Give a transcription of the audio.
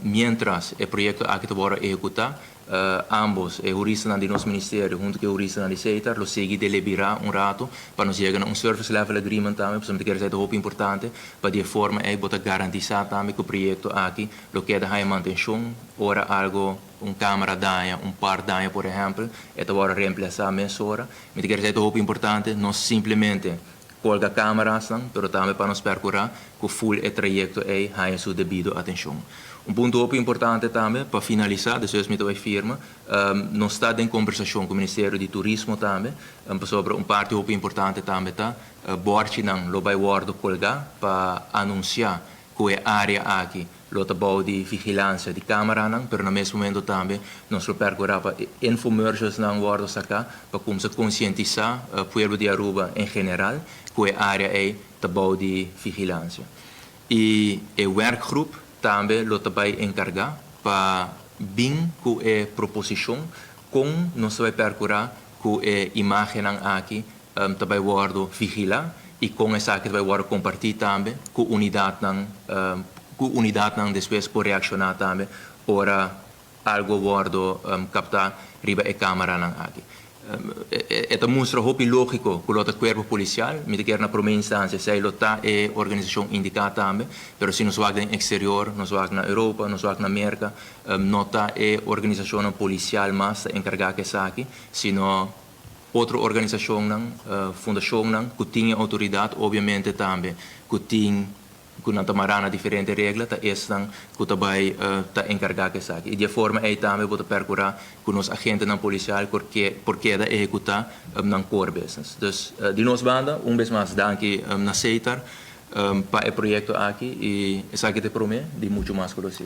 mientras el proyecto aquí te va a ejecutar, ambos, el jurista de nuestro ministerio junto con el jurista de CETAR, lo sigue deliberar un rato para nos llegar a un service level agreement también, pues que es algo importante, para de forma poder garantizar también que el proyecto aquí lo queda en mantención, ahora algo, un cámara daña, un par daña, por ejemplo, esto va a reemplazar menos hora, me que es algo importante, no simplemente colga cámaras, pero también para nos procurar que full el trayecto haya su debido atención. Un punto muy importante también, para finalizar, después me doy firma, nos está en conversación con el Ministerio de Turismo también, sobre un parte muy importante también, Borchinang lo va a colgar para anunciar que el área aquí lo trabalho de vigilância de câmara, pero no mesmo momento também nós percorrer para infomercials não worden sacar para começar a conscientizar o povo de Aruba em geral que a área é trabalho de vigilância. E o werkgroep também lo vai encargar para bem com a proposição com nós vai percorrer com a imagem aqui também worden vigilar e com essa que vai worden compartilhar também com a unidade com a unidade não depois por reaccionar também para algo guardo captar riba a câmara não aqui. Esta mostra muito lógico que o corpo policial, me quer na primeira instância, se ele está é organização indicada também, mas se nós vamos no exterior, nós vamos na Europa, nós vamos na América, não está é organização policial mais encarregada que essa aqui, sino outra organização não, fundação não, que tinha autoridade, obviamente também, que tinha que não tomará diferentes regras, tá estão que também tá encarregado que sabe. E de forma aí também vou percorrer com os agentes não policiais porque da executar na core business. Dus de nossa banda, vez mais, danke na CETAR para o projeto aqui e essa aqui te promete de muito mais conhecido.